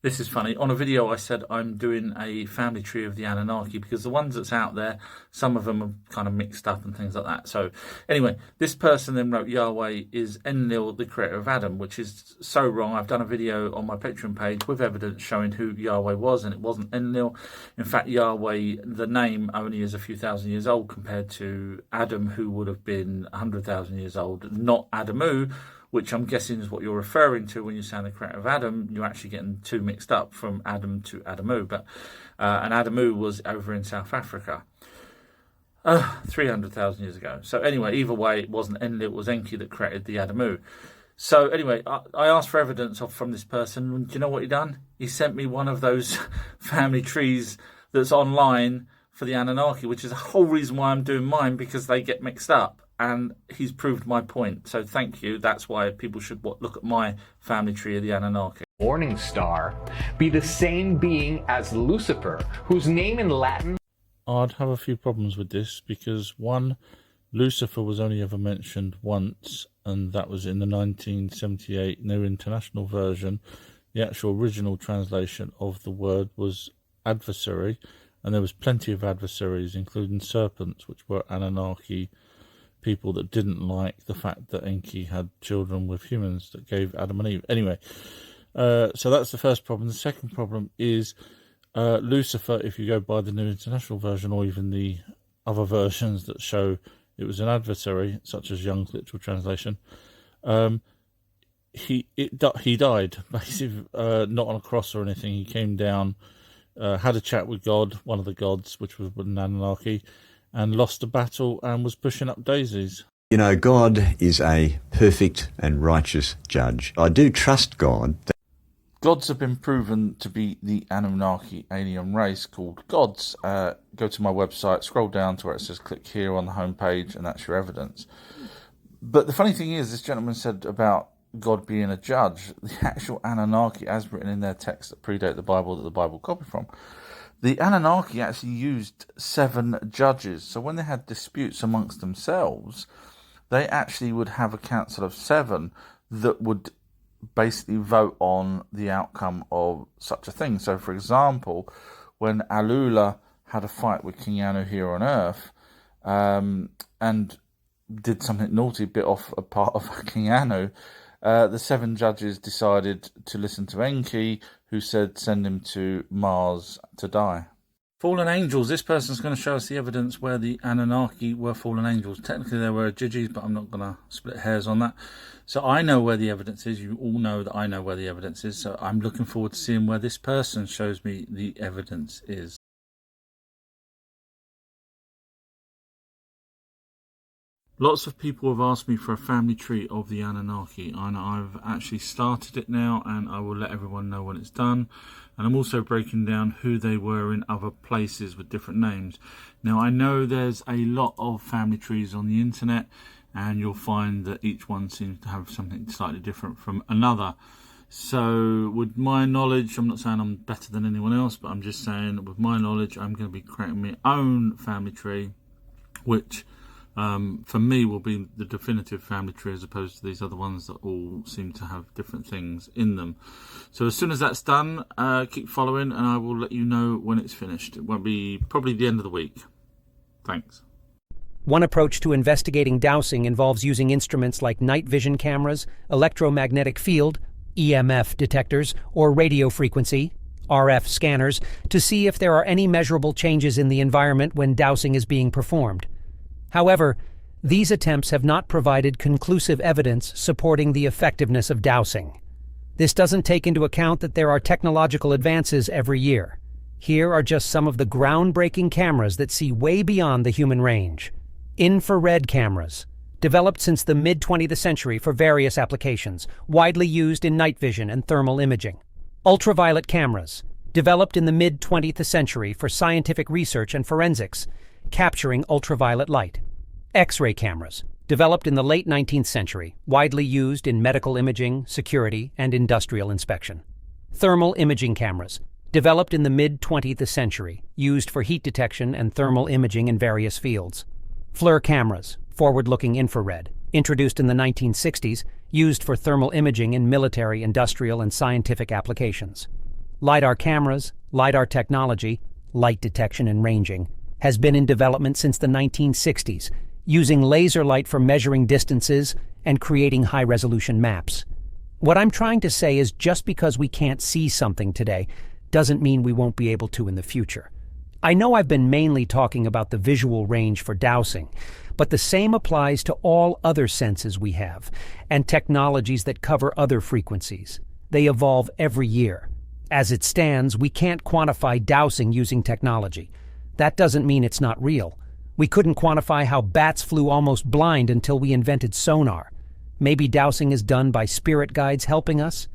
This is funny. On a video, I said I'm doing a family tree of the Anunnaki because the ones that's out there, some of them are kind of mixed up and things like that. So anyway, this person then wrote Yahweh is Enlil, the creator of Adam, which is so wrong. I've done a video on my Patreon page with evidence showing who Yahweh was, and it wasn't Enlil. In fact, Yahweh, the name, only is a few thousand years old compared to Adam, who would have been 100,000 years old, not Adamu, which I'm guessing is what you're referring to when you're saying the creator of Adam. You're actually getting two mixed up from Adam to Adamu. But and Adamu was over in South Africa 300,000 years ago. So anyway, either way, it wasn't Enlil, it was Enki that created the Adamu. So anyway, I asked for evidence from this person. And do you know what he done? He sent me one of those family trees that's online for the Anunnaki, which is the whole reason why I'm doing mine, because they get mixed up. And he's proved my point. So thank you. That's why people should look at my family tree of the Anunnaki. Morning star be the same being as Lucifer, whose name in Latin... I'd have a few problems with this because, one, Lucifer was only ever mentioned once, and that was in the 1978 New International Version. The actual original translation of the word was adversary, and there was plenty of adversaries, including serpents, which were Anunnaki people that didn't like the fact that Enki had children with humans that gave Adam and Eve. Anyway, so that's the first problem. The second problem is Lucifer, if you go by the New International Version or even the other versions that show it was an adversary, such as Young's literal translation, he died, basically, not on a cross or anything. He came down, had a chat with God, one of the gods, which was an Anunnaki, and lost a battle and was pushing up daisies. You know, God is a perfect and righteous judge. I do trust God. Gods have been proven to be the Anunnaki alien race called gods. Go to my website, scroll down to where it says click here on the homepage, and that's your evidence. But the funny thing is, this gentleman said about God being a judge. The actual Anunnaki, as written in their texts that predate the Bible, that the Bible copied from, the Anunnaki actually used 7 judges. So when they had disputes amongst themselves, they actually would have a council of 7 that would basically vote on the outcome of such a thing. So, for example, when Alula had a fight with King Anu here on Earth, and did something naughty, bit off a part of King Anu, the 7 judges decided to listen to Enki, who said send him to Mars to die. Fallen angels. This person's going to show us the evidence where the Anunnaki were fallen angels. Technically they were Gigis, but I'm not going to split hairs on that. So I know where the evidence is. You all know that I know where the evidence is. So I'm looking forward to seeing where this person shows me the evidence is. Lots of people have asked me for a family tree of the Anunnaki, and I've actually started it now, and I will let everyone know when it's done. And I'm also breaking down who they were in other places with different names. Now, I know there's a lot of family trees on the internet, and you'll find that each one seems to have something slightly different from another. So with my knowledge, I'm not saying I'm better than anyone else, but I'm just saying that with my knowledge, I'm going to be creating my own family tree, which for me will be the definitive family tree, as opposed to these other ones that all seem to have different things in them. So as soon as that's done, keep following, and I will let you know when it's finished. It won't be probably the end of the week. Thanks. One approach to investigating dowsing involves using instruments like night vision cameras, electromagnetic field, EMF detectors, or radio frequency, RF scanners, to see if there are any measurable changes in the environment when dowsing is being performed. However, these attempts have not provided conclusive evidence supporting the effectiveness of dowsing. This doesn't take into account that there are technological advances every year. Here are just some of the groundbreaking cameras that see way beyond the human range. Infrared cameras, developed since the mid-20th century for various applications, widely used in night vision and thermal imaging. Ultraviolet cameras, developed in the mid-20th century for scientific research and forensics, capturing ultraviolet light. X-ray cameras, developed in the late 19th century, widely used in medical imaging, security, and industrial inspection. Thermal imaging cameras, developed in the mid-20th century, used for heat detection and thermal imaging in various fields. FLIR cameras, forward-looking infrared, introduced in the 1960s, used for thermal imaging in military, industrial, and scientific applications. LiDAR cameras, LiDAR technology, light detection and ranging, has been in development since the 1960s, using laser light for measuring distances and creating high-resolution maps. What I'm trying to say is just because we can't see something today doesn't mean we won't be able to in the future. I know I've been mainly talking about the visual range for dowsing, but the same applies to all other senses we have, and technologies that cover other frequencies. They evolve every year. As it stands, we can't quantify dowsing using technology. That doesn't mean it's not real. We couldn't quantify how bats flew almost blind until we invented sonar. Maybe dowsing is done by spirit guides helping us?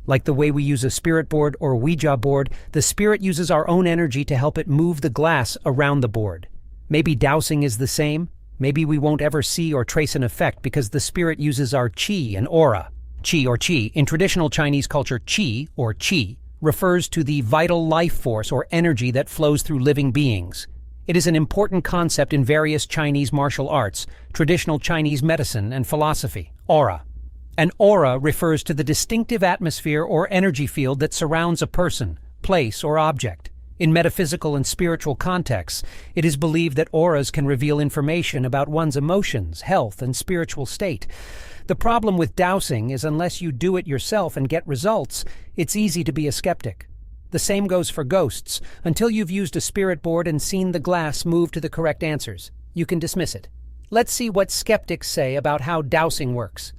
Like the way we use a spirit board or Ouija board, the spirit uses our own energy to help it move the glass around the board. Maybe dowsing is the same. Maybe we won't ever see or trace an effect because the spirit uses our qi and aura. Qi or qi, in traditional Chinese culture, qi or qi refers to the vital life force or energy that flows through living beings. It is an important concept in various Chinese martial arts, traditional Chinese medicine, and philosophy. Aura. An aura refers to the distinctive atmosphere or energy field that surrounds a person, place, or object. In metaphysical and spiritual contexts, it is believed that auras can reveal information about one's emotions, health, and spiritual state. The problem with dowsing is unless you do it yourself and get results, it's easy to be a skeptic. The same goes for ghosts. Until you've used a spirit board and seen the glass move to the correct answers, you can dismiss it. Let's see what skeptics say about how dowsing works.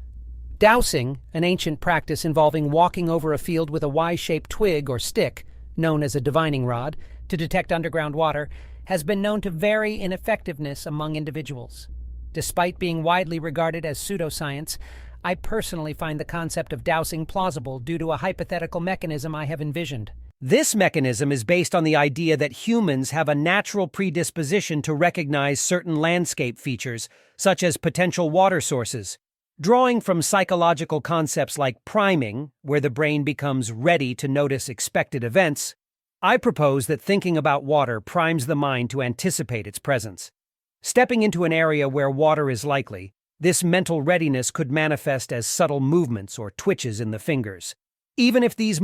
Dowsing, an ancient practice involving walking over a field with a Y-shaped twig or stick, known as a divining rod, to detect underground water, has been known to vary in effectiveness among individuals. Despite being widely regarded as pseudoscience, I personally find the concept of dowsing plausible due to a hypothetical mechanism I have envisioned. This mechanism is based on the idea that humans have a natural predisposition to recognize certain landscape features, such as potential water sources. Drawing from psychological concepts like priming, where the brain becomes ready to notice expected events, I propose that thinking about water primes the mind to anticipate its presence. Stepping into an area where water is likely, this mental readiness could manifest as subtle movements or twitches in the fingers. Even if these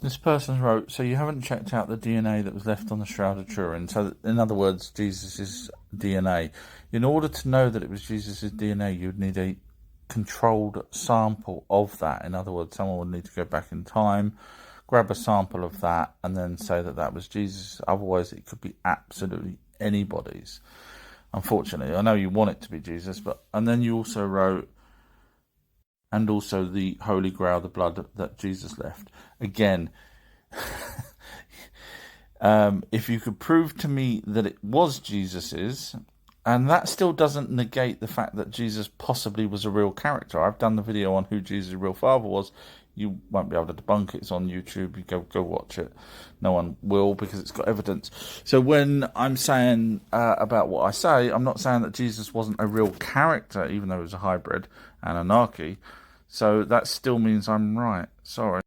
This person wrote, so you haven't checked out the DNA that was left on the Shroud of Turin. So, in other words, Jesus' DNA. In order to know that it was Jesus' DNA, you'd need a controlled sample of that. In other words, someone would need to go back in time, grab a sample of that, and then say that that was Jesus. Otherwise, it could be absolutely anybody's. Unfortunately, I know you want it to be Jesus, and then you also wrote, and also the Holy Grail, the blood that Jesus left. Again, if you could prove to me that it was Jesus's, and that still doesn't negate the fact that Jesus possibly was a real character. I've done the video on who Jesus' real father was. You won't be able to debunk it. It's on YouTube. You go watch it. No one will because it's got evidence. So when I'm saying about what I say, I'm not saying that Jesus wasn't a real character, even though he was a hybrid, Anunnaki. So that still means I'm right. Sorry.